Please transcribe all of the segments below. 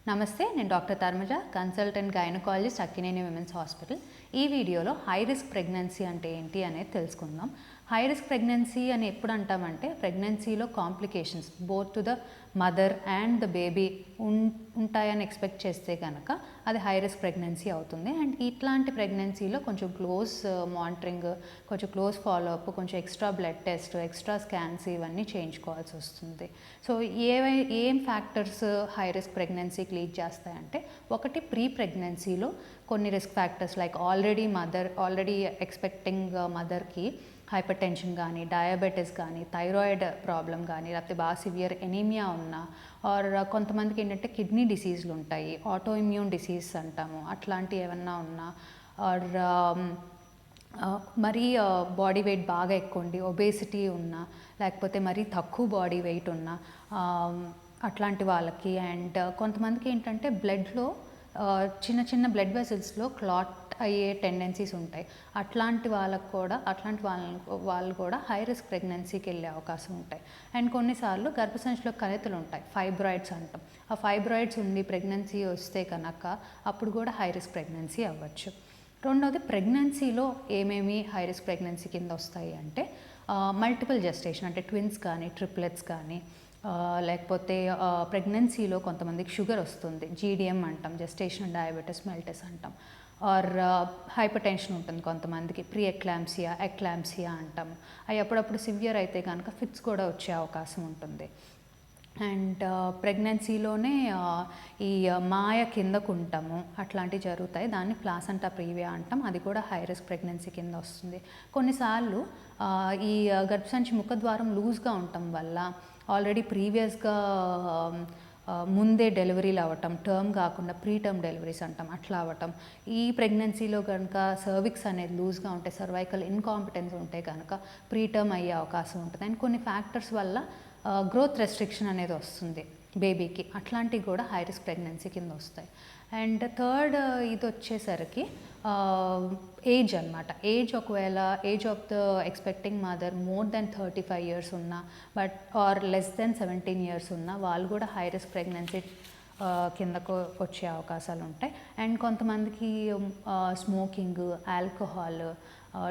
నమస్తే, నేను doctor Tarmaja, consultant gynaecologist, Akkineni women's hospital. ఈ వీడియోలో హై రిస్క్ ప్రెగ్నెన్సీ అంటే ఏంటి అనేది తెలుసుకుందాం. హై రిస్క్ ప్రెగ్నెన్సీ అని ఎప్పుడు అంటామంటే, ప్రెగ్నెన్సీలో complications both to the mother and the baby ఉంటాయని ఎక్స్పెక్ట్ చేస్తే కనుక అది హై రిస్క్ ప్రెగ్నెన్సీ అవుతుంది. అండ్ ఇట్లాంటి ప్రెగ్నెన్సీలో కొంచెం క్లోజ్ మానిటరింగ్, కొంచెం క్లోజ్ ఫాలోఅప్, కొంచెం extra blood test, extra scans ఇవన్నీ చేయించుకోవాల్సి వస్తుంది. సో ఏం ఫ్యాక్టర్స్ హై రిస్క్ ప్రెగ్నెన్సీకి లీడ్ చేస్తాయంటే, ఒకటి ప్రీ ప్రెగ్నెన్సీలో కొన్ని risk factors like already expecting మదర్కి హైపర్ టెన్షన్ కానీ, డయాబెటీస్ కానీ, థైరాయిడ్ ప్రాబ్లం కానీ, లేకపోతే బాగా సివియర్ ఎనీమియా ఉన్నా, ఆర్ కొంతమందికి ఏంటంటే కిడ్నీ డిసీజ్లు ఉంటాయి, ఆటో ఇమ్యూన్ డిసీజ్ అంటాము, అట్లాంటివి ఏమన్నా ఉన్నా, ఆర్ మరీ బాడీ వెయిట్ బాగా ఎక్కువ ఉండి ఒబేసిటీ ఉన్నా, లేకపోతే మరీ తక్కువ బాడీ వెయిట్ ఉన్నా అట్లాంటి వాళ్ళకి. అండ్ కొంతమందికి ఏంటంటే బ్లడ్లో చిన్న చిన్న బ్లడ్ వెసల్స్లో క్లాట్ అయ్యే టెండెన్సీస్ ఉంటాయి. అట్లాంటి వాళ్ళు కూడా హై రిస్క్ ప్రెగ్నెన్సీకి వెళ్ళే అవకాశం ఉంటాయి. అండ్ కొన్నిసార్లు గర్భసంచిలో కణితులు ఉంటాయి, ఫైబ్రాయిడ్స్ అంటాం. ఆ ఫైబ్రాయిడ్స్ ఉండి ప్రెగ్నెన్సీ వస్తే కనుక అప్పుడు కూడా హై రిస్క్ ప్రెగ్నెన్సీ అవ్వచ్చు. రెండవది, ప్రెగ్నెన్సీలో ఏమేమి హై రిస్క్ ప్రెగ్నెన్సీ కింద వస్తాయి అంటే, మల్టిపుల్ జెస్టేషన్ అంటే ట్విన్స్ కానీ, ట్రిప్లెట్స్ కానీ, లేకపోతే ప్రెగ్నెన్సీలో కొంతమందికి షుగర్ వస్తుంది, జీడిఎం అంటాం, జెస్టేషనల్ డయాబెటీస్ మెల్టస్ అంటాం. ఆర్ హైపర్ టెన్షన్ ఉంటుంది కొంతమందికి, ప్రీ ఎక్లాంప్సియా అంటాము. అవి అప్పుడప్పుడు సివియర్ అయితే కనుక ఫిట్స్ కూడా వచ్చే అవకాశం ఉంటుంది. అండ్ ప్రెగ్నెన్సీలోనే ఈ మాయ కిందకు ఉంటాము, అట్లాంటివి జరుగుతాయి. దాన్ని ప్లాసెంటా ప్రీవియా అంటాం, అది కూడా హై రిస్క్ ప్రెగ్నెన్సీ కింద వస్తుంది. కొన్నిసార్లు ఈ గర్భసంచి ముఖద్వారం లూజ్గా ఉండటం వల్ల, ఆల్రెడీ ప్రీవియస్గా ముందే డెలివరీలు అవ్వటం, టర్మ్ కాకుండా ప్రీ టర్మ్ డెలివరీస్ అంటాం, అట్లా అవ్వటం. ఈ ప్రెగ్నెన్సీలో కనుక సర్విక్స్ అనేది లూజ్గా ఉంటే, సర్వైకల్ ఇన్కాంపిటెన్స్ ఉంటే కనుక ప్రీ టర్మ్ అయ్యే అవకాశం ఉంటుంది. అండ్ కొన్ని ఫ్యాక్టర్స్ వల్ల గ్రోత్ రెస్ట్రిక్షన్ అనేది వస్తుంది బేబీకి, అట్లాంటివి కూడా హై రిస్క్ ప్రెగ్నెన్సీ కింద వస్తాయి. అండ్ థర్డ్ ఇది వచ్చేసరికి ఏజ్ అనమాట. ఒకవేళ age of the expecting mother more than 35 years ఉన్నా, ఆర్ లెస్ దెన్ 17 years ఉన్నా, వాళ్ళు కూడా హై రిస్క్ ప్రెగ్నెన్సీ కిందకు వచ్చే అవకాశాలు ఉంటాయి. అండ్ కొంతమందికి స్మోకింగ్, ఆల్కహాల్,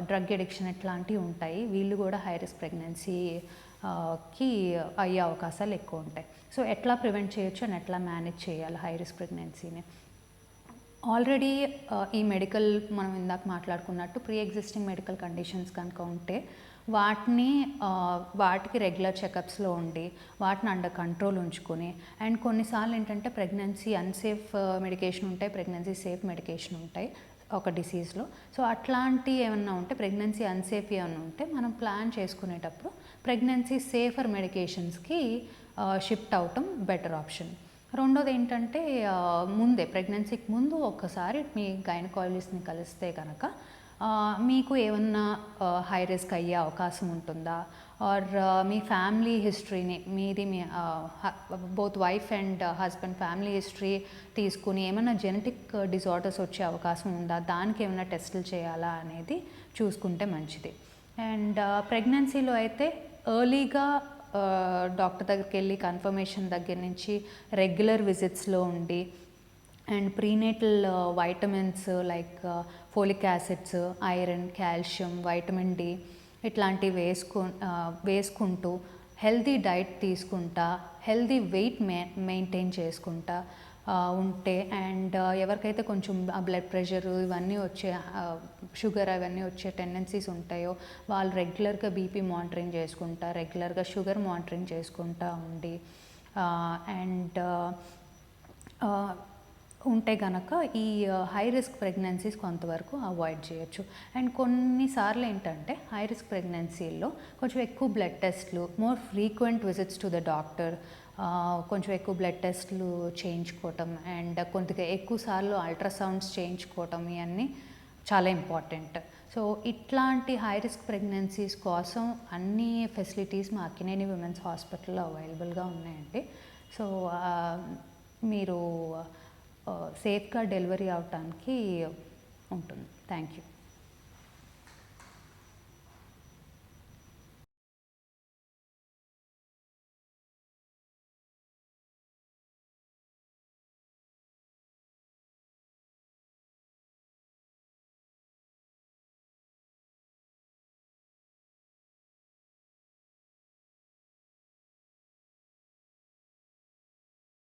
డ్రగ్ ఎడిక్షన్ ఇట్లాంటివి ఉంటాయి, వీళ్ళు కూడా హై రిస్క్ ప్రెగ్నెన్సీకి అయ్యే అవకాశాలు ఎక్కువ ఉంటాయి. సో ఎట్లా ప్రివెంట్ చేయొచ్చు అండ్ ఎట్లా మేనేజ్ చేయాలి హై రిస్క్ ప్రెగ్నెన్సీని? ఆల్రెడీ ఈ మెడికల్ మనం ఇందాక మాట్లాడుకున్నట్టు ప్రీ ఎగ్జిస్టింగ్ మెడికల్ కండిషన్స్ కనుక ఉంటే వాటికి రెగ్యులర్ చెకప్స్లో ఉండి వాటిని అండర్ కంట్రోల్ ఉంచుకొని, అండ్ కొన్నిసార్లు ఏంటంటే ప్రెగ్నెన్సీ అన్సేఫ్ మెడికేషన్ ఉంటాయి, ప్రెగ్నెన్సీ సేఫ్ మెడికేషన్ ఉంటాయి ఒక డిసీజ్లో. సో అట్లాంటి ఏమన్నా ఉంటే, ప్రెగ్నెన్సీ అన్సేఫ్ ఏమన్నా ఉంటే మనం ప్లాన్ చేసుకునేటప్పుడు ప్రెగ్నెన్సీ సేఫర్ మెడికేషన్స్కి షిఫ్ట్ అవటం బెటర్ ఆప్షన్. రెండోది ఏంటంటే, ప్రెగ్నెన్సీకి ముందు ఒక్కసారి మీ గైనకాలజిస్ట్ని కలిస్తే కనుక మీకు ఏమన్నా హై రిస్క్ అయ్యే అవకాశం ఉంటుందా, ఆర్ మీ ఫ్యామిలీ హిస్టరీని మీ both wife and husband family history తీసుకుని ఏమైనా జెనెటిక్ డిజార్డర్స్ వచ్చే అవకాశం ఉందా, దానికి ఏమైనా టెస్టులు చేయాలా అనేది చూసుకుంటే మంచిది. అండ్ ప్రెగ్నెన్సీలో అయితే ఎర్లీగా డాక్టర్ దగ్గరికి వెళ్ళి కన్ఫర్మేషన్ దగ్గర నుంచి రెగ్యులర్ విజిట్స్లో ఉండి, and prenatal vitamins like folic acids, iron, calcium, vitamin D ఇట్లాంటివి వేసుకుంటూ హెల్తీ డైట్ తీసుకుంటా, హెల్తీ వెయిట్ మెయింటైన్ చేసుకుంటా ఉంటే, అండ్ ఎవరికైతే కొంచెం బ్లడ్ ప్రెషర్ ఇవన్నీ వచ్చే, షుగర్ అవన్నీ వచ్చే టెండెన్సీస్ ఉంటాయో వాళ్ళు రెగ్యులర్గా బీపీ మానిటరింగ్ చేసుకుంటా, రెగ్యులర్గా షుగర్ మానిటరింగ్ చేసుకుంటా ఉండి అండ్ ఉంటే కనుక ఈ హై రిస్క్ ప్రెగ్నెన్సీస్ కొంతవరకు అవాయిడ్ చేయొచ్చు. అండ్ కొన్నిసార్లు ఏంటంటే హై రిస్క్ ప్రెగ్నెన్సీల్లో కొంచెం ఎక్కువ బ్లడ్ టెస్ట్లు, more frequent visits to the doctor, కొంచెం ఎక్కువ బ్లడ్ టెస్ట్లు చేయించుకోవటం, అండ్ కొద్దిగా ఎక్కువ సార్లు అల్ట్రాసౌండ్స్ చేయించుకోవటం, ఇవన్నీ చాలా ఇంపార్టెంట్. సో ఇట్లాంటి హై రిస్క్ ప్రెగ్నెన్సీస్ కోసం అన్ని ఫెసిలిటీస్ మా అక్కినేని విమెన్స్ హాస్పిటల్లో అవైలబుల్గా ఉన్నాయండి. సో మీరు సేఫ్గా డెలివరీ అవటానికి ఉంటుంది. Thank you.